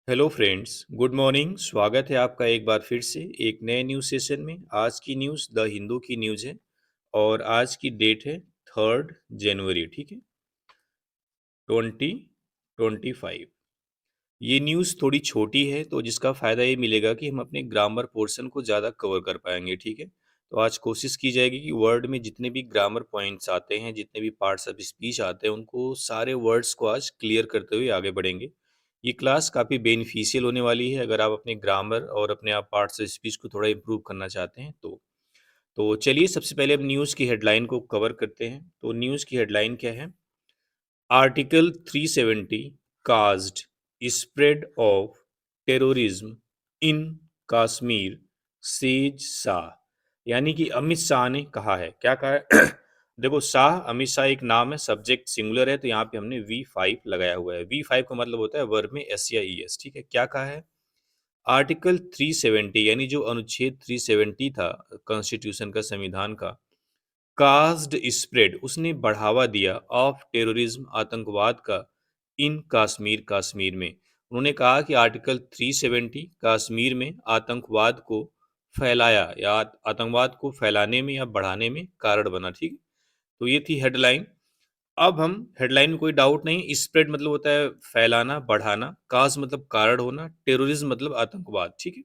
Hello friends, good morning. स्वागत है आपका एक बार फिर से एक नए न्यूज़ सेशन में। आज की न्यूज़ द हिंदू की न्यूज़ है और आज की डेट है 3 जनवरी, ठीक है, 2025। ये न्यूज़ थोड़ी छोटी है तो जिसका फ़ायदा ये मिलेगा कि हम अपने ग्रामर पोर्शन को ज़्यादा कवर कर पाएंगे, ठीक है। तो आज कोशिश की जाएगी कि वर्ड में जितने भी ग्रामर पॉइंट्स आते हैं, जितने भी पार्ट्स ऑफ स्पीच आते हैं, उनको सारे वर्ड्स को आज क्लियर करते हुए आगे बढ़ेंगे। ये क्लास काफ़ी बेनिफिशियल होने वाली है अगर आप अपने ग्रामर और अपने आप पार्ट्स ऑफ स्पीच को थोड़ा इम्प्रूव करना चाहते हैं तो चलिए सबसे पहले हम न्यूज़ की हेडलाइन को कवर करते हैं। तो न्यूज़ की हेडलाइन क्या है? Article 370 caused spread of terrorism in Kashmir, says Shah. यानी कि अमित शाह ने कहा है, क्या कहा है? देखो, शाह अमित शाह एक नाम है, सब्जेक्ट सिंगुलर है, तो यहाँ पे हमने V5 लगाया हुआ है। V5 का मतलब होता है वर्ब में एस या ES, ठीक है। क्या कहा है? आर्टिकल 370 यानी जो अनुच्छेद 370 था कॉन्स्टिट्यूशन का, संविधान का, कास्ड स्प्रेड उसने बढ़ावा दिया ऑफ टेररिज्म आतंकवाद का इन कश्मीर, कश्मीर में। उन्होंने कहा कि आर्टिकल 370 कश्मीर में आतंकवाद को फैलाया या आतंकवाद को फैलाने में या बढ़ाने में कारण बना, ठीक है। तो ये थी हेडलाइन। अब हम हेडलाइन में कोई डाउट नहीं, स्प्रेड मतलब होता है फैलाना, बढ़ाना, काज मतलब कारण होना, टेररिज्म मतलब आतंकवाद, ठीक है।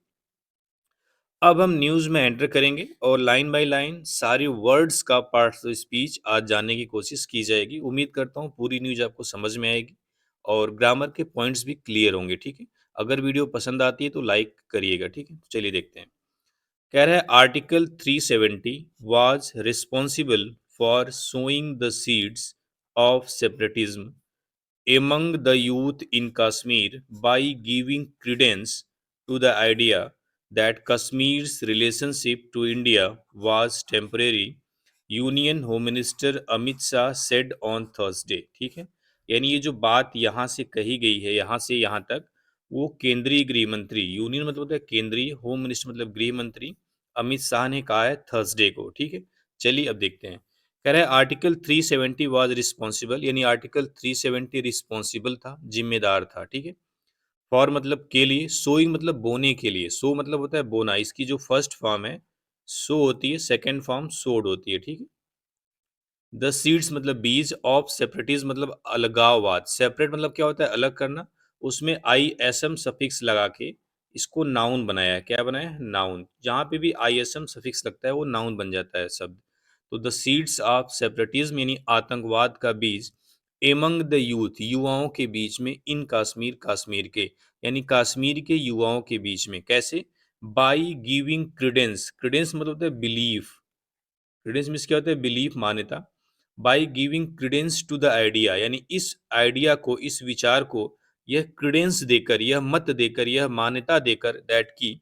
अब हम न्यूज़ में एंटर करेंगे और लाइन बाय लाइन सारे वर्ड्स का पार्ट्स ऑफ स्पीच आज जानने की कोशिश की जाएगी। उम्मीद करता हूँ पूरी न्यूज़ आपको समझ में आएगी और ग्रामर के पॉइंट्स भी क्लियर होंगे, ठीक है। अगर वीडियो पसंद आती है तो लाइक करिएगा, ठीक है। तो चलिए देखते हैं। कह रहा है article 370 was responsible for sowing the seeds of separatism among the youth in Kashmir by giving credence to the idea that Kashmir's relationship to India was temporary, union home minister Amit Shah said on Thursday, ठीक है। यानी ये जो बात यहाँ से कही गई है, यहाँ से यहाँ तक, वो केंद्रीय गृह मंत्री, यूनियन मतलब होता है केंद्रीय, होम मिनिस्टर मतलब गृह मंत्री, अमित शाह ने कहा है थर्सडे को, ठीक है। चलिए अब देखते हैं। कह रहा है आर्टिकल 370 वाज रिस्पॉन्सिबल, यानी आर्टिकल 370 रिस्पॉन्सिबल था, जिम्मेदार था, ठीक है। फॉर मतलब के लिए, सोइंग मतलब बोने के लिए, सो मतलब होता है बोना, इसकी जो फर्स्ट फॉर्म है सो होती है, सेकेंड फॉर्म सोड होती है, ठीक है। द सीड्स मतलब बीज, ऑफ सेपरेटिज्म मतलब अलगाववाद, सेपरेट मतलब क्या होता है अलग करना, उसमें ISM सफिक्स लगा के इसको नाउन बनाया है। क्या बनाया है? नाउन। जहाँ पे भी ISM सफिक्स लगता है वो नाउन बन जाता है शब्द। तो द सीड्स ऑफ सेपरेटिज्म यानी आतंकवाद का बीज, एमंग द यूथ युवाओं के बीच में, इन कश्मीर कश्मीर के, यानी कश्मीर के युवाओं के बीच में। कैसे? बाई गिविंग क्रीडेंस, क्रीडेंस मतलब होता है बिलीफ, क्रीडेंस मीन्स क्या होता है? बिलीफ, मान्यता। By giving credence to the idea यानी इस आइडिया को, इस विचार को, यह क्रीडेंस देकर, यह मत देकर, यह मान्यता देकर, दैट की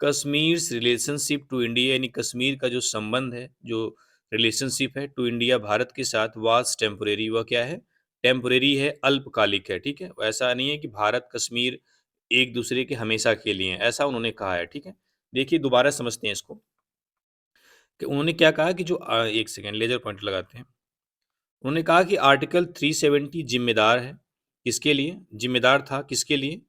कश्मीर रिलेशनशिप टू इंडिया यानी कश्मीर का जो संबंध है, जो रिलेशनशिप है टू इंडिया भारत के साथ, वाज टेम्पोरेरी, वह क्या है? टेम्पोरेरी है, अल्पकालिक है, ठीक है। ऐसा नहीं है कि भारत कश्मीर एक दूसरे के हमेशा के लिए हैं, ऐसा उन्होंने कहा है, ठीक है। देखिए दोबारा समझते हैं इसको कि उन्होंने क्या कहा कि जो एक सेकेंड लेजर पॉइंट लगाते हैं। उन्होंने कहा कि आर्टिकल 370 जिम्मेदार है, किसके लिए जिम्मेदार था? किसके लिए?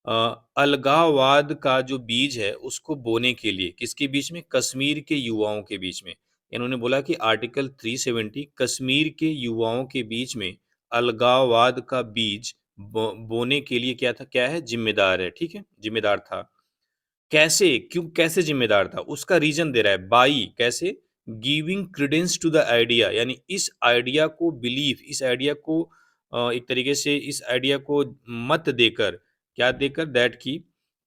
अ, अलगाववाद का जो बीज है उसको बोने के लिए, किसके बीच में? कश्मीर के युवाओं के बीच में। इन्होंने बोला कि आर्टिकल 370 कश्मीर के युवाओं के बीच में अलगाववाद का बीज बोने के लिए क्या था, क्या है? जिम्मेदार है, ठीक है, जिम्मेदार था। कैसे, क्यों, कैसे जिम्मेदार था? उसका रीजन दे रहा है, बाई, कैसे? Giving credence to the idea यानी इस आइडिया को, बिलीफ, इस आइडिया को एक तरीके से इस आइडिया को मत देकर, क्या देकर? दैट की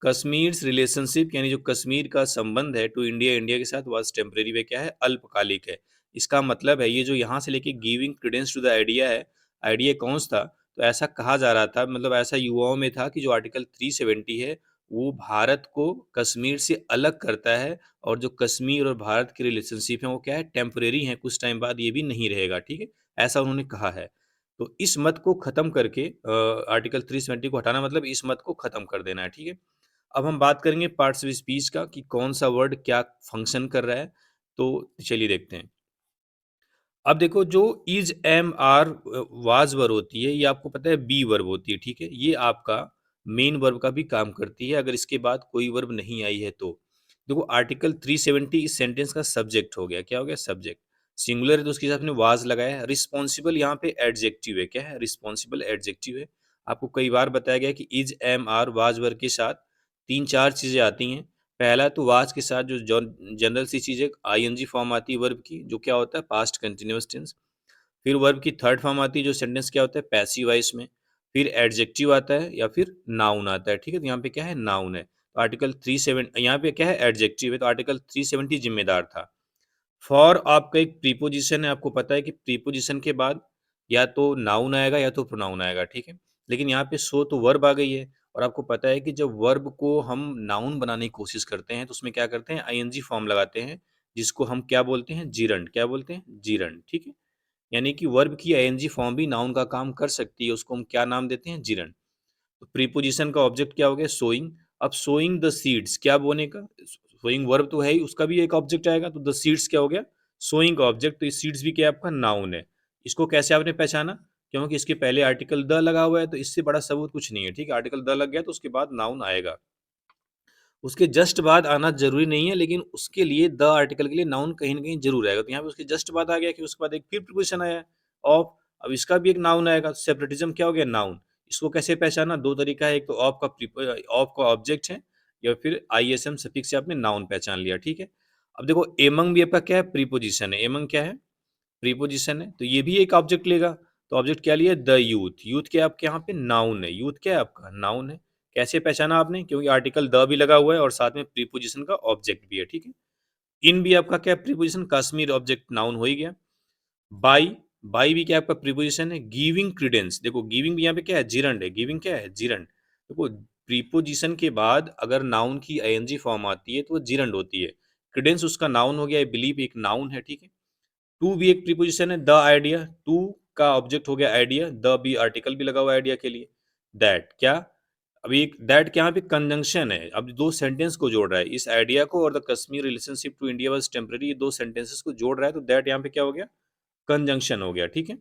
कश्मीर रिलेशनशिप यानी जो कश्मीर का संबंध है टू इंडिया, इंडिया के साथ, वाज टेम्परेरी, वे क्या है? अल्पकालिक है। इसका मतलब है ये जो यहाँ से लेके giving credence to the idea है, आइडिया कौन सा था? तो ऐसा कहा जा रहा था, मतलब ऐसा युवाओं में था कि जो आर्टिकल 370 है वो भारत को कश्मीर से अलग करता है और जो कश्मीर और भारत की रिलेशनशिप है वो क्या है? टेम्परेरी है, कुछ टाइम बाद ये भी नहीं रहेगा, ठीक है। ऐसा उन्होंने कहा है। तो इस मत को खत्म करके आर्टिकल 370 को हटाना मतलब इस मत को खत्म कर देना है, ठीक है। अब हम बात करेंगे पार्ट्स ऑफ स्पीच का कि कौन सा वर्ड क्या फंक्शन कर रहा है। तो चलिए देखते हैं। अब देखो, जो is, am, are, was verb होती है, ये आपको पता है बी वर्ब होती है, ठीक है। ये आपका मेन वर्ब का भी काम करती है अगर इसके बाद कोई वर्ब नहीं आई है तो। देखो आर्टिकल 370 इस सेंटेंस का सब्जेक्ट हो गया, क्या हो गया? सब्जेक्ट। सिंगुलर है तो उसके साथ में वाज लगाया है। रिस्पॉन्सिबल यहाँ पे एडजेक्टिव है, क्या है? रिस्पॉन्सिबल एडजेक्टिव है। आपको कई बार बताया गया कि is, am, are, was verb के साथ 3-4 चीज़ें आती हैं। पहला तो वाज के साथ जो जनरल सी चीज़ है आईएनजी फॉर्म आती है वर्ब की, जो क्या होता है? Past continuous tense. फिर वर्ब की थर्ड फॉर्म आती है जो सेंटेंस क्या होता है? पैसिव वॉइस में। फिर एडजेक्टिव आता है या फिर नाउन आता है, ठीक है? तो यहाँ पे क्या है? नाउन है। तो आर्टिकल 370 यहाँ पे क्या है? एडजेक्टिव है, तो आर्टिकल 370 जिम्मेदार था। फॉर आपका एक प्रीपोजिशन है, आपको पता है कि प्रीपोजिशन के बाद या तो नाउन आएगा या तो प्रोनाउन आएगा, ठीक है? लेकिन यहाँ पे सो तो वर्ब आ गई है और आपको पता है कि जब वर्ब को हम नाउन बनाने की कोशिश करते हैं तो उसमें क्या करते हैं? आईएनजी फॉर्म लगाते हैं, जिसको हम क्या बोलते हैं? जीरंड। क्या बोलते हैं? जीरंड, ठीक है? यानी कि वर्ब की आईएनजी फॉर्म भी नाउन का काम कर सकती है, उसको हम क्या नाम देते हैं? जीरंड। तो प्रीपोजिशन का ऑब्जेक्ट क्या हो गया? सोइंग। अब सोइंग द सीड्स, क्या बोने का? सोइंग वर्ब तो है ही, उसका भी एक ऑब्जेक्ट आएगा, तो द सीड्स क्या हो गया? सोइंग का ऑब्जेक्ट। तो ये सीड्स भी क्या है? आपका नाउन है। इसको कैसे आपने पहचाना? क्योंकि इसके पहले आर्टिकल द लगा हुआ है, तो इससे बड़ा सबूत कुछ नहीं है, ठीक है? आर्टिकल द लग गया तो उसके बाद नाउन आएगा। उसके जस्ट बाद आना ज़रूरी नहीं है, लेकिन उसके लिए द आर्टिकल के लिए नाउन कहीं न कहीं ज़रूर आएगा। तो यहाँ पे उसके जस्ट बाद आ गया कि उसके बाद एक फिर प्रीपोज़िशन आया है, ऑफ। अब इसका भी एक नाउन आएगा, सेपरेटिज़्म क्या हो गया? नाउन। इसको कैसे पहचाना? 2 तरीका है, एक तो ऑफ का ऑब्जेक्ट है या फिर आईएसएम सफिक्स से आपने नाउन पहचान लिया, ठीक है? अब देखो एमंग भी आपका क्या है? प्रीपोज़िशन है। एमंग क्या है? प्रीपोजिशन है, तो ये भी एक ऑब्जेक्ट लेगा। तो ऑब्जेक्ट क्या लिया? The youth. यूथ क्या है आपके यहाँ पे? नाउन है। यूथ क्या है आपका? नाउन है। कैसे पहचाना आपने? क्योंकि आर्टिकल द भी लगा हुआ है और साथ में प्रीपोजिशन का ऑब्जेक्ट भी है, ठीक है? इन भी आपका क्या है? प्रीपोजिशन। कश्मीर ऑब्जेक्ट नाउन हो ही गया। बाई, बाई भी क्या है आपका? प्रीपोजिशन है। गिविंग क्रीडेंस, देखो गिविंग भी यहाँ पे क्या है? जिरंड है। गिविंग क्या है? जिरंड। देखो प्रीपोजिशन के बाद अगर नाउन की आईएनजी फॉर्म आती है तो वो जिरंड होती है। क्रीडेंस उसका नाउन हो गया, आई बिलीव एक नाउन है, ठीक है? टू भी एक प्रीपोजिशन है। द आइडिया, टू का ऑब्जेक्ट हो गया आइडिया, द भी आर्टिकल भी लगा हुआ है आइडिया के लिए। दैट क्या? अभी एक दैट क्या यहाँ पे कंजंक्शन है, अब दो सेंटेंस को जोड़ रहा है, इस आइडिया को और the Kashmir relationship to India was temporary, ये दो सेंटेंसेस को जोड़ रहा है, तो दैट यहाँ पे क्या हो गया? कंजंक्शन हो गया, ठीक है?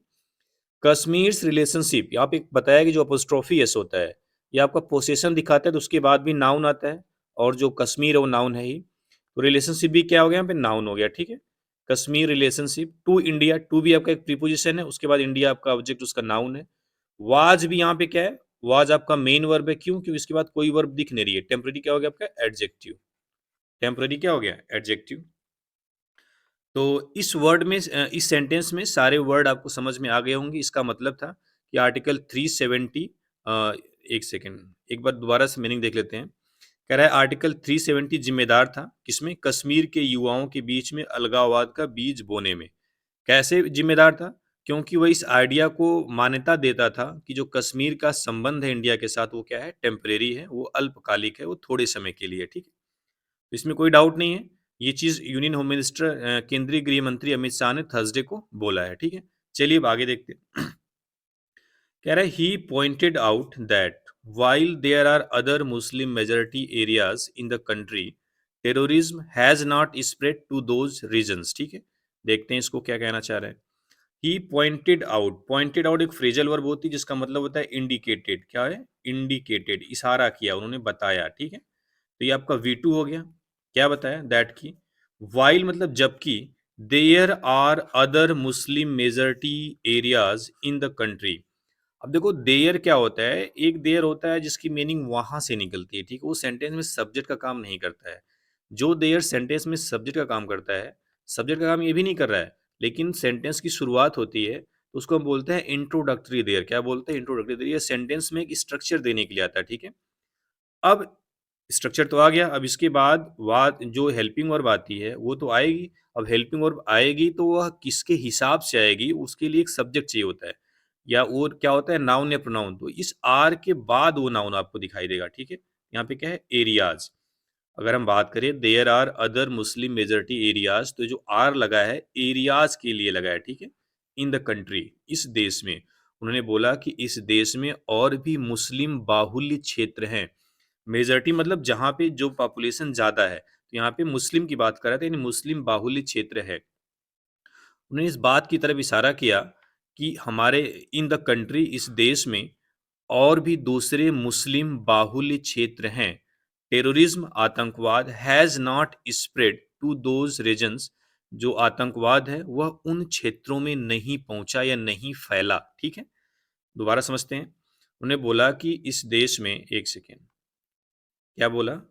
कश्मीर रिलेशनशिप यहाँ पे बताया कि जो अपोस्ट्रोफी एस होता है, ये आपका पोसेशन दिखाता है, तो उसके बाद भी नाउन आता है, और जो कश्मीर है वो नाउन है ही। तो रिलेशनशिप भी क्या हो गया? यहाँ पे नाउन हो गया, ठीक है? Kashmir relationship to India, to भी आपका एक प्रीपोजिशन है, उसके बाद इंडिया आपका ऑब्जेक्ट उसका नाउन है। वाज भी यहाँ पे क्या है? वाज आपका मेन वर्ब है, क्यों? क्योंकि इसके बाद कोई वर्ब दिख नहीं रही है। टेम्पररी क्या हो गया आपका? एडजेक्टिव। टेम्पररी क्या हो गया? एडजेक्टिव। तो इस वर्ड में इस सेंटेंस में सारे वर्ड आपको समझ में आ गए होंगे। इसका मतलब था कि आर्टिकल 370 एक सेकेंड, एक बार दोबारा से मीनिंग देख लेते हैं। कह रहा है आर्टिकल 370 जिम्मेदार था किसमें? कश्मीर के युवाओं के बीच में अलगाववाद का बीज बोने में। कैसे जिम्मेदार था? क्योंकि वह इस आइडिया को मान्यता देता था कि जो कश्मीर का संबंध है इंडिया के साथ वो क्या है? टेम्परेरी है, वो अल्पकालिक है, वो थोड़े समय के लिए, ठीक है? इसमें कोई डाउट नहीं है। ये चीज़ यूनियन होम मिनिस्टर केंद्रीय गृह मंत्री अमित शाह ने थर्सडे को बोला है, ठीक है? चलिए अब आगे देखते हैं। कह रहा है ही pointed out that while there are other Muslim majority areas in the country, terrorism has not spread to those regions, ठीक है? देखते हैं इसको क्या कहना चाह रहे हैं। ही पॉइंटेड आउट, पॉइंटेड आउट एक फ्रेजल वर्ब होती है जिसका मतलब होता है इंडिकेटेड। क्या है? इंडिकेटेड, इशारा किया, उन्होंने बताया, ठीक है? तो ये आपका V2 हो गया। क्या बताया? दैट की। वाइल मतलब जबकि, there are other Muslim majority areas in the country. अब देखो देयर क्या होता है? एक देयर होता है जिसकी मीनिंग वहां से निकलती है, ठीक है? वो सेंटेंस में सब्जेक्ट का काम नहीं करता है। जो देयर सेंटेंस में सब्जेक्ट का काम करता है, सब्जेक्ट का काम ये भी नहीं कर रहा है, लेकिन सेंटेंस की शुरुआत होती है तो उसको हम बोलते हैं इंट्रोडक्टरी देयर। क्या बोलते हैं? Introductory there. ये सेंटेंस में एक स्ट्रक्चर देने के लिए आता है, ठीक है? अब स्ट्रक्चर तो आ गया, अब इसके बाद वाद जो हेल्पिंग वर्ब आती है वो तो आएगी। अब हेल्पिंग वर्ब आएगी तो वह किसके हिसाब से आएगी? उसके लिए एक सब्जेक्ट चाहिए होता है, या वो क्या होता है? नाउन या प्रोनाउन। तो इस आर के बाद वो नाउन आपको दिखाई देगा, ठीक है? यहाँ पे क्या है? एरियाज। अगर हम बात करें there are other Muslim majority areas, तो जो आर लगा है एरियाज के लिए लगा है, ठीक है? इन द कंट्री, इस देश में। उन्होंने बोला कि इस देश में और भी मुस्लिम बाहुल्य क्षेत्र हैं। मेजॉरिटी मतलब जहाँ पे जो पॉपुलेशन ज़्यादा है, तो यहाँ पे मुस्लिम की बात कर रहा था, यानी मुस्लिम बाहुल्य क्षेत्र है। उन्होंने इस बात की तरफ इशारा किया कि हमारे इन द कंट्री, इस देश में और भी दूसरे मुस्लिम बाहुल्य क्षेत्र हैं, टेररिज्म आतंकवाद has not spread to those regions, जो आतंकवाद है वह उन क्षेत्रों में नहीं पहुंचा या नहीं फैला। ठीक है, दोबारा समझते हैं। उन्हें बोला कि इस देश में, एक सेकेंड, क्या बोला,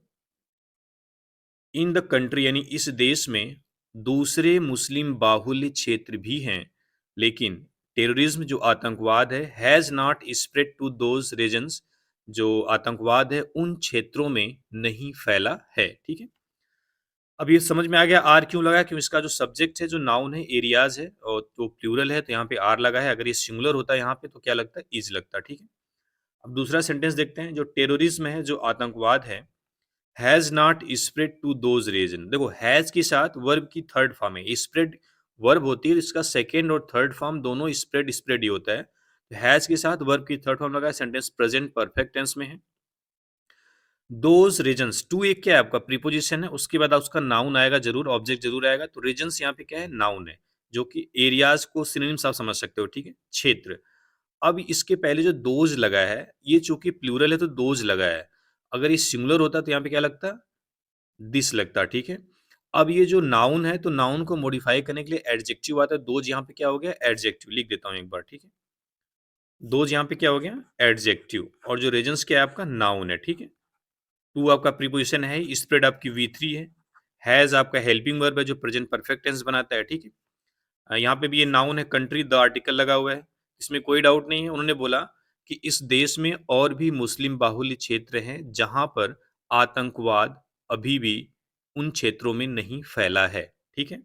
इन द कंट्री यानी इस देश में दूसरे मुस्लिम बाहुल्य क्षेत्र भी हैं, लेकिन टेररिज्म जो आतंकवाद है has not spread to those regions, जो आतंकवाद है उन क्षेत्रों में नहीं फैला है। ठीक है, अब ये समझ में आ गया आर क्यों लगा, क्यों, इसका जो सब्जेक्ट है, जो नाउन है एरियाज है, और जो प्लूरल है तो यहाँ पे आर लगा है। अगर ये सिंगुलर होता है यहाँ पे तो क्या लगता है, इज लगता। ठीक है, अब दूसरा सेंटेंस देखते हैं। जो टेररिज्म है, जो आतंकवाद है, has not spread to those region. देखो हैज के साथ वर्ब की थर्ड फॉर्म है, स्प्रेड वर्ब होती है, इसका सेकेंड और थर्ड फॉर्म दोनों स्प्रेड स्प्रेड ही होता है। तो हैज के साथ वर्ब की थर्ड फॉर्म लगा है, सेंटेंस प्रेजेंट परफेक्ट टेंस में है। दोज रीजन्स, टू एक क्या है आपका प्रीपोजिशन है, उसके बाद उसका नाउन आएगा जरूर, ऑब्जेक्ट जरूर आएगा। तो रीजन्स यहाँ पे क्या है, नाउन है, जो कि एरियाज को सिनोनिम्स आप समझ सकते हो। ठीक है, क्षेत्र। अब इसके पहले जो दोज लगा है, ये चूंकि प्लूरल है तो दोज लगा है। अगर ये सिंगुलर होता तो यहाँ पे क्या लगता, दिस लगता। ठीक है, अब ये जो नाउन है, तो नाउन को मॉडिफाई करने के लिए एडजेक्टिव आता है। दोज यहाँ पे क्या हो गया, एडजेक्टिव। लिख देता हूँ एक बार। ठीक है, दोज यहाँ पे क्या हो गया, एडजेक्टिव, और जो रीजन्स क्या है आपका, नाउन है। ठीक है, टू आपका प्रीपोजिशन है, स्प्रेड आपकी V3 है, हैज आपका हेल्पिंग वर्ब है जो प्रेजेंट परफेक्ट टेंस बनाता है। ठीक है, यहाँ पे भी ये नाउन है, कंट्री द आर्टिकल लगा हुआ है, इसमें कोई डाउट नहीं है। उन्होंने बोला कि इस देश में और भी मुस्लिम बाहुल्य क्षेत्र हैं जहां पर आतंकवाद अभी भी उन क्षेत्रों में नहीं फैला है। ठीक है,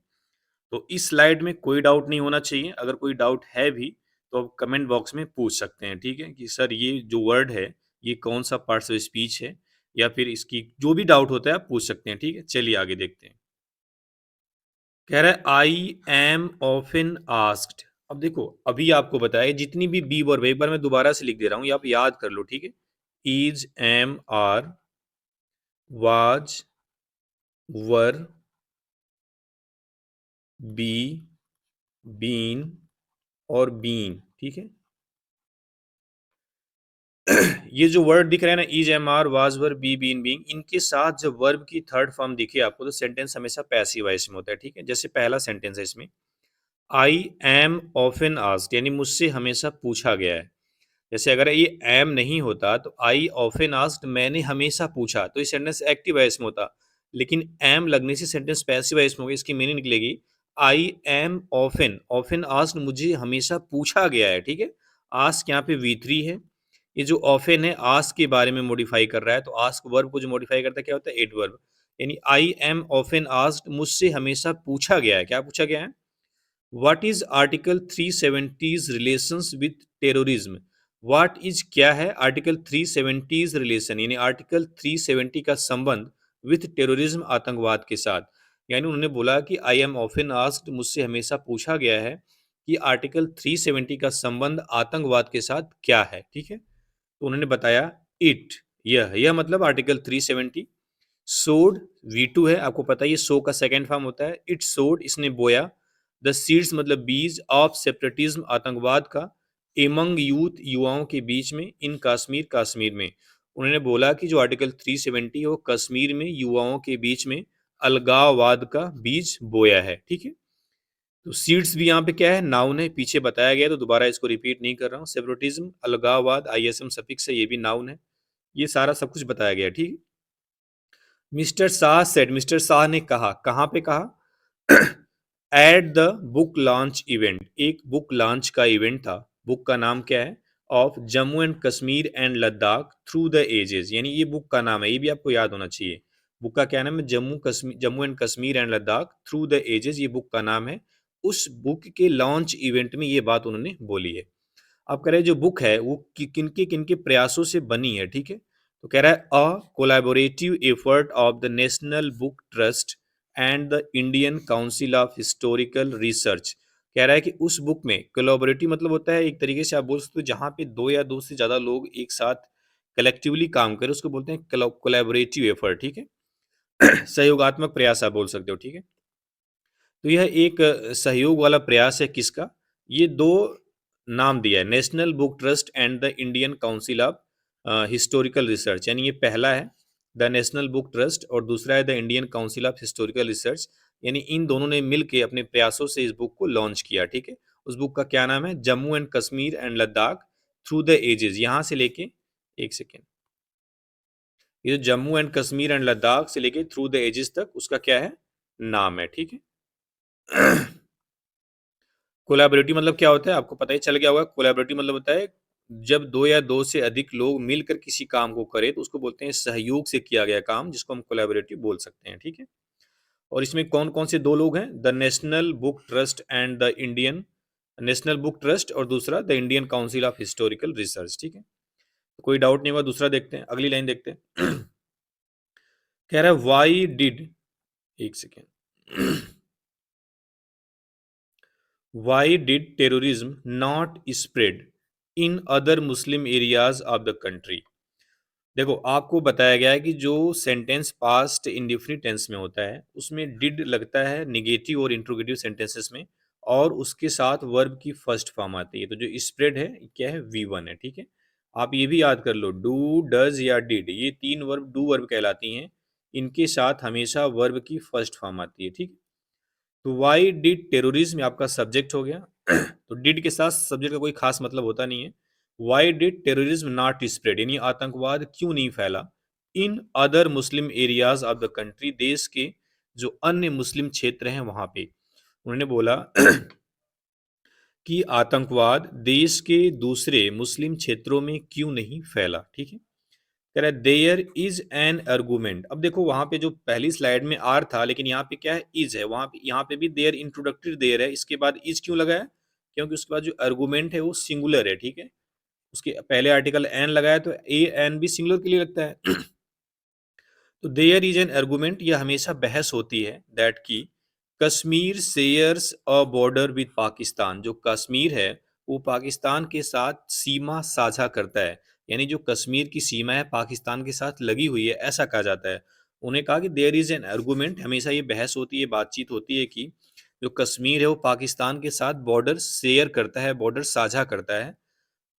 तो इस स्लाइड में कोई डाउट नहीं होना चाहिए। अगर कोई डाउट है भी तो आप कमेंट बॉक्स में पूछ सकते हैं। ठीक है, कि सर ये जो वर्ड है ये कौन सा पार्ट्स ऑफ स्पीच है, या फिर इसकी जो भी डाउट होता है आप पूछ सकते हैं। ठीक है, चलिए आगे देखते हैं। कह रहा है आई एम ऑफन आस्क्ड। अब देखो अभी आपको बताया जितनी भी बी वर्ब है, एक बार मैं दोबारा से लिख दे रहा हूँ, ये आप याद कर लो। ठीक है, is, am, are, was, were, be, been और बीन। ठीक है, ये जो वर्ड दिख रहे हैं ना, is, am, are, was, were, be, been, being, इनके साथ जब वर्ब की थर्ड फॉर्म दिखे आपको तो सेंटेंस हमेशा पैसिव वॉइस में होता है। ठीक है, जैसे पहला सेंटेंस है इसमें, आई एम ऑफन आस्क्ड, यानी मुझसे हमेशा पूछा गया है। जैसे अगर ये एम नहीं होता तो आई ऑफन आस्क्ड, मैंने हमेशा पूछा, तो ये सेंटेंस एक्टिव वॉइस में होता। लेकिन एम लगने से सेंटेंस पैसिव वॉइस में होगी। इसकी मीनिंग निकलेगी I am often, often asked मुझे हमेशा पूछा गया है। ठीक है, आस्क यहाँ पे V3 है, ये जो ऑफन है आस्क के बारे में मॉडिफाई कर रहा है, तो आस्क वर्ब को जो मॉडिफाई करता है क्या होता है, एडवर्ब। यानी आई एम ऑफन आस्क्ड, मुझसे हमेशा पूछा गया है। क्या पूछा गया है, what is article 370 relations with terrorism. What is क्या है, आर्टिकल 370 रिलेशन, यानी आर्टिकल 370 का संबंध विथ टेररिज्म, आतंकवाद के साथ। यानी उन्होंने बोला कि आई एम ऑफन आस्क्ड, मुझसे हमेशा पूछा गया है कि आर्टिकल 370 का संबंध आतंकवाद के साथ क्या है। ठीक है, तो उन्होंने बताया इट, यह मतलब आर्टिकल 370, सोड V2 है, आपको पता है ये सो का सेकेंड फॉर्म होता है। इट सोड, इसने बोया, द सीड्स मतलब बीज, ऑफ सेपरेटिज्म, आतंकवाद का, एमंग यूथ, युवाओं के बीच में, इन कश्मीर, कश्मीर में। उन्होंने बोला कि जो आर्टिकल 370 है वो कश्मीर में युवाओं के बीच में अलगाववाद का बीज बोया है। ठीक है, तो सीड्स भी यहाँ पे क्या है, नाउन है, पीछे बताया गया तो दोबारा इसको रिपीट नहीं कर रहा हूँ। सेपरेटिज्म, अलगाववाद, ISM सफिक्स है, ये भी नाउन है। ये सारा सब कुछ बताया गया। ठीक है, mister Shah said, mister Shah ने कहा, कहाँ पे कहा, at the book launch event, एक बुक लॉन्च का इवेंट था। बुक का नाम क्या है, of Jammu and Kashmir and Ladakh through the ages, यानी ये बुक का नाम है, ये भी आपको याद होना चाहिए। बुक का क्या नाम है, Jammu and Kashmir and Ladakh through the ages, ये बुक का नाम है। उस बुक के लॉन्च इवेंट में ये बात उन्होंने बोली है। अब कह रहे हैं जो बुक है वो किनके किनके प्रयासों से बनी है। ठीक है, तो कह रहा है अ collaborative effort of the national book trust and the Indian council of historical research. कह रहा है कि उस बुक में कोलैबोरेटिव मतलब होता है, एक तरीके से आप बोल सकते हो जहाँ पे दो या दो से ज्यादा लोग एक साथ कलेक्टिवली काम करें, उसको बोलते हैं कोलैबोरेटिव एफर्ट। ठीक है, सहयोगात्मक प्रयास आप बोल सकते हो। ठीक है, तो यह एक सहयोग वाला प्रयास है, किसका, ये दो नाम दिया है, national book trust and the Indian council of historical research, यानी ये पहला है द नेशनल बुक ट्रस्ट और दूसरा है the Indian council of historical research, यानी इन दोनों ने मिलकर अपने प्रयासों से इस बुक को लॉन्च किया। ठीक है, उस बुक का क्या नाम है? Jammu and Kashmir and Ladakh through the ages, यहाँ से लेके, एक सेकेंड, ये जो जम्मू एंड कश्मीर एंड लद्दाख से लेके थ्रू द एजेस तक, उसका क्या है? नाम है। ठीक है। कोलैबोरेटिव मतलब क्या होता है? आपको पता ही चल गया होगा। कोलैबोरेटिव मतलब होता है जब दो या दो से अधिक लोग मिलकर किसी काम को करें तो उसको बोलते हैं सहयोग से किया गया काम, जिसको हम कोलैबोरेटिव बोल सकते हैं। ठीक है, और इसमें कौन कौन से दो लोग हैं? The national book trust and the Indian, national book trust और दूसरा the Indian council of historical research. ठीक है, तो कोई डाउट नहीं होगा। दूसरा देखते हैं, अगली लाइन देखते हैं। कह रहा है वाई डिड, एक second, Why did terrorism not spread in other Muslim areas of the country? देखो, आपको बताया गया है कि जो सेंटेंस पास्ट इंडिफिनिट टेंस में होता है उसमें डिड लगता है निगेटिव और इंट्रोगेटिव सेंटेंसेस में, और उसके साथ वर्ब की फर्स्ट फॉर्म आती है। तो जो स्प्रेड है क्या है? V1 है। ठीक है, आप ये भी याद कर लो, डू, डज या डिड, ये तीन वर्ब डू वर्ब कहलाती हैं। इनके साथ हमेशा वर्ब की फर्स्ट फॉर्म आती है। ठीक है, तो वाई डिड टेररिज्म आपका सब्जेक्ट हो गया। तो डिड के साथ सब्जेक्ट का कोई खास मतलब होता नहीं है। Why did terrorism not spread, यानी आतंकवाद क्यों नहीं फैला in other Muslim areas of the country, देश के जो अन्य मुस्लिम क्षेत्र हैं वहां पे। उन्होंने बोला कि आतंकवाद देश के दूसरे मुस्लिम क्षेत्रों में क्यों नहीं फैला। ठीक है, कह रहा है देयर इज एन आर्गूमेंट। अब देखो, वहां पे जो पहली स्लाइड में आर था, लेकिन यहाँ पे क्या है? इज है। वहां पे, यहाँ पे भी देयर इंट्रोडक्टरी देयर है, इसके बाद इज क्यों लगा है? क्योंकि उसके बाद जो आर्गूमेंट है वो सिंगुलर है। ठीक है, उसके पहले आर्टिकल एन लगाया तो ए एन भी सिंगुलर के लिए लगता है। तो देयर इज एन आर्गूमेंट, यह हमेशा बहस होती है, दैट की Kashmir shares a border with Pakistan, जो कश्मीर है वो पाकिस्तान के साथ सीमा साझा करता है, यानी जो कश्मीर की सीमा है पाकिस्तान के साथ लगी हुई है, ऐसा कहा जाता है। उन्हें कहा कि देयर इज एन आर्गूमेंट, हमेशा ये बहस होती है, बातचीत होती है कि जो कश्मीर है वो पाकिस्तान के साथ बॉर्डर शेयर करता है, बॉर्डर साझा करता है।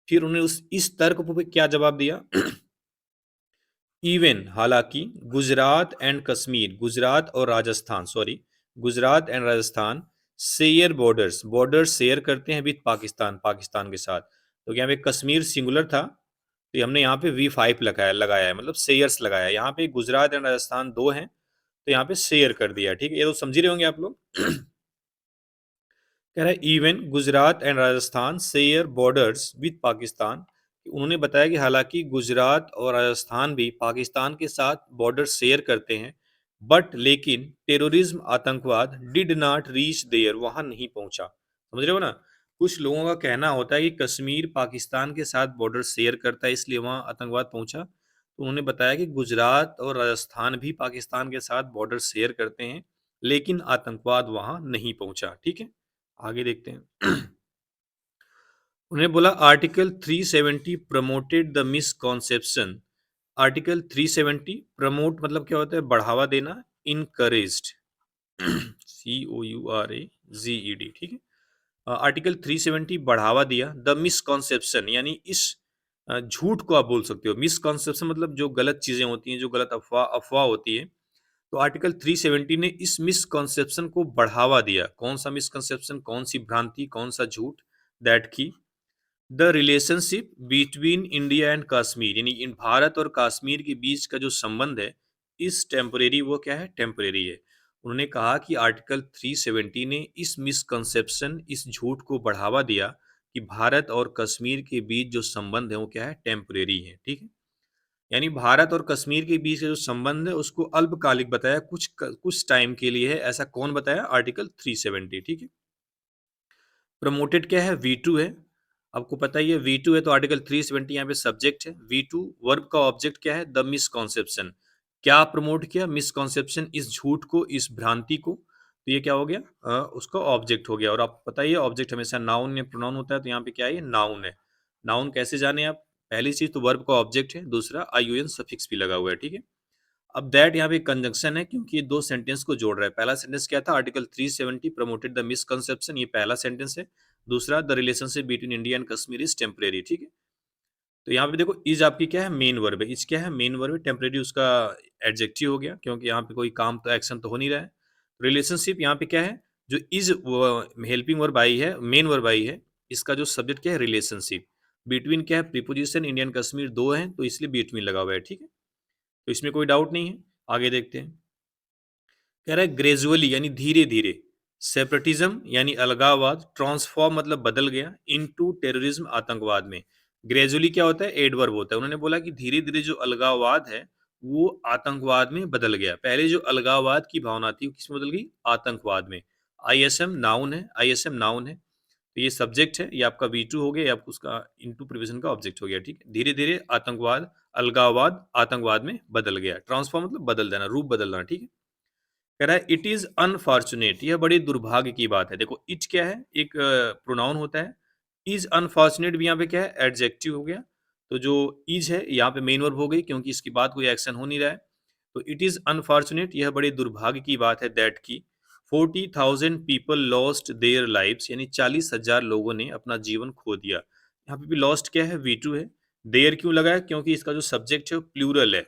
फिर उन्हें उस इस तर्क पे क्या जवाब दिया? इवन, हालांकि गुजरात एंड कश्मीर, गुजरात और Rajasthan, sorry, Gujarat and Rajasthan share borders, border share करते हैं विद पाकिस्तान, पाकिस्तान के साथ। तो यहाँ पे कश्मीर सिंगुलर था, तो हमने यहाँ पे V5 लगाया लगाया है, मतलब शेयर्स लगाया है। यहाँ पे गुजरात एंड राजस्थान दो हैं, तो यहाँ पे शेयर कर दिया। ठीक है, ये तो समझ ही रहे होंगे आप लोग। कह रहा है even Gujarat and Rajasthan share borders with Pakistan. उन्होंने बताया कि हालांकि गुजरात और राजस्थान भी पाकिस्तान के साथ बॉर्डर शेयर करते हैं, बट लेकिन टेररिज्म, आतंकवाद डिड नॉट रीच देयर, वहां नहीं पहुंचा। समझ रहे हो ना? कुछ लोगों का कहना होता है कि कश्मीर पाकिस्तान के साथ बॉर्डर शेयर करता है इसलिए वहां आतंकवाद पहुंचा। तो उन्होंने बताया कि गुजरात और राजस्थान भी पाकिस्तान के साथ बॉर्डर शेयर करते हैं, लेकिन आतंकवाद वहां नहीं पहुंचा। ठीक है, आगे देखते हैं। उन्हें बोला article 370 promoted the misconception. Article 370 promote मतलब क्या होता है? बढ़ावा देना। Encouraged, COURAZED। ठीक है, आर्टिकल 370 बढ़ावा दिया द मिसकॉन्सेप्शन, यानी इस झूठ को आप बोल सकते हो। मिसकॉन्सेप्शन मतलब जो गलत चीजें होती हैं, जो गलत अफवाह अफवाह होती है। तो आर्टिकल 370 ने इस मिसकॉन्सेप्शन को बढ़ावा दिया। कौन सा मिसकॉन्सेप्शन, कौन सी भ्रांति, कौन सा झूठ? दैट की the relationship between India and Kashmir, यानी इन भारत और कश्मीर के बीच का जो संबंध है इस टेम्परेरी, वो क्या है? टेम्परेरी है। उन्होंने कहा कि आर्टिकल 370 ने इस मिसकंसेप्शन, इस झूठ को बढ़ावा दिया कि भारत और कश्मीर के बीच जो संबंध है वो क्या है? टेम्परेरी है। ठीक है, यानी भारत और कश्मीर के बीच का जो संबंध है उसको अल्पकालिक बताया, कुछ टाइम के लिए है। ऐसा कौन बताया? आर्टिकल 370। ठीक है, प्रमोटेड क्या है? V2 है। आपको पता ही है V2 है, तो आर्टिकल 370 यहाँ पे सब्जेक्ट है। V2 वर्ब का ऑब्जेक्ट क्या है? The misconception. क्या प्रमोट किया? मिसकॉन्सेप्शन, इस झूठ को, इस भ्रांति को। तो ये क्या हो गया? उसका ऑब्जेक्ट हो गया। और आपको पता ही है ऑब्जेक्ट हमेशा नाउन या प्रोनाउन होता है, तो यहाँ पे क्या है? ये नाउन है। नाउन कैसे जाने आप? पहली चीज तो वर्ब का ऑब्जेक्ट है, दूसरा ION सफिक्स भी लगा हुआ है। ठीक है, अब दैट यहाँ पे कंजंक्शन है, क्योंकि ये दो सेंटेंस को जोड़ रहा है। पहला सेंटेंस क्या था? आर्टिकल 370 प्रमोटेड द मिसकंसेप्शन, ये पहला सेंटेंस है। दूसरा the relationship between India and Kashmir is temporary, ठीक है। तो यहाँ पे देखो इज आपकी क्या है, मेन वर्ब है। इज क्या है, मेन वर्ब है। टेम्परेरी उसका एडजेक्टिव हो गया, क्योंकि यहाँ पे कोई काम तो एक्शन तो हो नहीं रहा है। रिलेशनशिप यहाँ पे क्या है, जो इज हेल्पिंग वर्ब आई है, मेन वर्ब आई है, इसका जो सब्जेक्ट क्या है, रिलेशनशिप। बिटवीन क्या है, प्रीपोजिशन, इंडियन कश्मीर दो हैं तो इसलिए बिटवीन लगा हुआ है, ठीक है। तो इसमें कोई डाउट नहीं है। आगे देखते हैं। कह रहा है ग्रेजुअली यानी धीरे धीरे, सेपरेटिज्म यानी अलगाववाद, ट्रांसफॉर्म मतलब बदल गया, इनटू टेररिज्म आतंकवाद में। ग्रेजुअली क्या होता है, एडवर्ब होता है। उन्होंने बोला कि धीरे धीरे जो अलगाववाद है वो आतंकवाद में बदल गया। पहले जो अलगाववाद की भावना थी वो किसमें बदल गई, आतंकवाद में। आईएसएम नाउन है, आईएसएम नाउन है, तो ये सब्जेक्ट है, ये आपका V2 हो गया, ये आपको उसका इनटू प्रिविजन का ऑब्जेक्ट हो गया, ठीक है। धीरे धीरे आतंकवाद, अलगाववाद आतंकवाद में बदल गया। ट्रांसफॉर्म मतलब बदल देना, रूप बदलना, ठीक है। कह रहा है इट इज अनफॉर्चुनेट, यह बड़ी दुर्भाग्य की बात है। देखो इट क्या है, एक प्रोनाउन होता है। इज अनफॉर्चुनेट भी यहाँ पे क्या है, एडजेक्टिव हो गया। तो जो इज है यहाँ पे मेन वर्ब हो गई, क्योंकि इसके बाद कोई एक्शन हो नहीं रहा है। तो इट इज अनफॉर्चुनेट, यह बड़े दुर्भाग्य की बात है, दैट की 40,000 पीपल लॉस्ट देयर लाइव्स, यानी 40,000 लोगों ने अपना जीवन खो दिया। यहाँ पे भी लॉस्ट क्या है, V2 है। देयर क्यों लगा है, क्योंकि इसका जो सब्जेक्ट है प्लूरल है।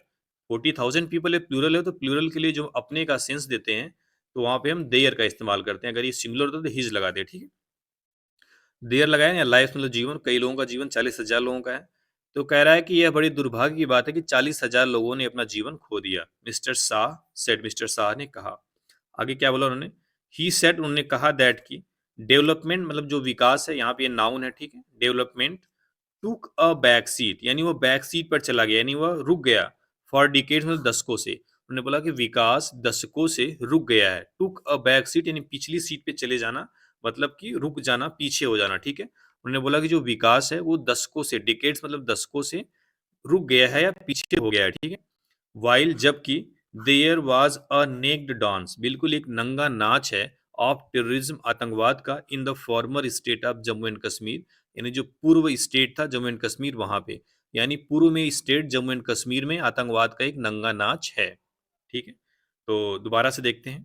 40,000 पीपल है, प्लूरल है, तो प्लूरल के लिए जो अपने का सेंस देते हैं तो वहाँ पे हम देयर का इस्तेमाल करते हैं। अगर ये सिंगुलर होता तो हिज लगाते हैं, ठीक है। देयर लगाया या लाइफ मतलब जीवन, कई लोगों का जीवन 40,000 लोगों का है। तो कह रहा है कि यह बड़ी दुर्भाग्य की बात है कि 40,000 लोगों ने अपना जीवन खो दिया। Mister Shah said, mister Shah ने कहा। आगे क्या बोला उन्होंने, ही सेड, उन्होंने कहा, दैट की डेवलपमेंट मतलब जो विकास है, यहाँ पे ये नाउन है, ठीक है। डेवलपमेंट टूक अ बैक सीट, यानी वो बैक सीट पर चला गया, यानी वह रुक गया। फॉर डिकेड्स मतलब दशकों से। उन्होंने बोला कि विकास दशकों से रुक गया है। टूक अ बैक सीट यानी पिछली सीट पे चले जाना, मतलब कि रुक जाना, पीछे हो जाना, ठीक है। उन्होंने बोला कि जो विकास है वो दशकों से, डिकेड्स मतलब दशकों से रुक गया है या पीछे हो गया है, ठीक है। वाइल जबकि there was a naked dance, बिल्कुल एक नंगा नाच है, ऑफ टेररिज्म आतंकवाद का, in the former state of Jammu and Kashmir, यानी जो पूर्व स्टेट था जम्मू एंड कश्मीर वहां पे, यानी पूर्व में स्टेट जम्मू एंड कश्मीर में आतंकवाद का एक नंगा नाच है, ठीक है। तो दोबारा से देखते हैं।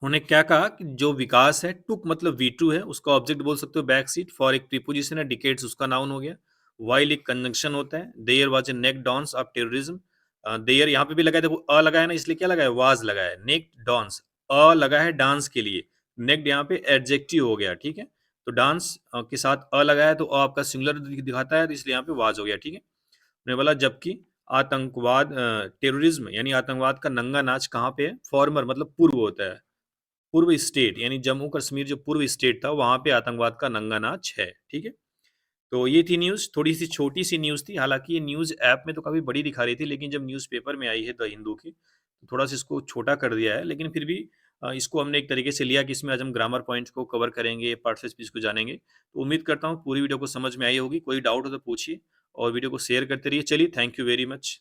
उन्होंने क्या कहा कि जो विकास है, टुक मतलब V2 है, उसका ऑब्जेक्ट बोल सकते हो बैक सीट। फॉर एक प्रीपोजिशन है, डिकेड्स उसका नाउन हो गया। वाइल एक कंजंक्शन होता है। There was a naked dance of terrorism, there यहाँ पे भी लगा है, देखो अ लगा है ना, इसलिए क्या लगा है, वाज लगा है। नेक डॉन्स, अ लगा है डांस के लिए। नेक्ड यहाँ पे एडजेक्टिव हो गया, ठीक है। तो डांस के साथ अ लगा है तो अ आपका सिंगुलर दिखाता है, तो इसलिए यहाँ पे वाज हो गया, ठीक है। मैंने बोला जबकि आतंकवाद, टेररिज्म यानी आतंकवाद का नंगा नाच कहाँ पे है, फॉर्मर मतलब पूर्व होता है। पूर्व स्टेट यानी जम्मू कश्मीर जो पूर्व स्टेट था वहां पे आतंकवाद का नंगा नाच है, ठीक है। तो ये थी न्यूज़, थोड़ी सी छोटी सी न्यूज़ थी। हालांकि ये न्यूज़ ऐप में तो काफ़ी बड़ी दिखा रही थी, लेकिन जब न्यूज़पेपर में आई है द हिंदू की, तो थोड़ा सा इसको छोटा कर दिया है। लेकिन फिर भी इसको हमने एक तरीके से लिया कि इसमें आज हम ग्रामर पॉइंट्स को कवर करेंगे, पार्ट्स ऑफ स्पीच को जानेंगे। तो उम्मीद करता हूँ पूरी वीडियो को समझ में आई होगी। कोई डाउट हो तो पूछिए और वीडियो को शेयर करते रहिए। चलिए, थैंक यू वेरी मच।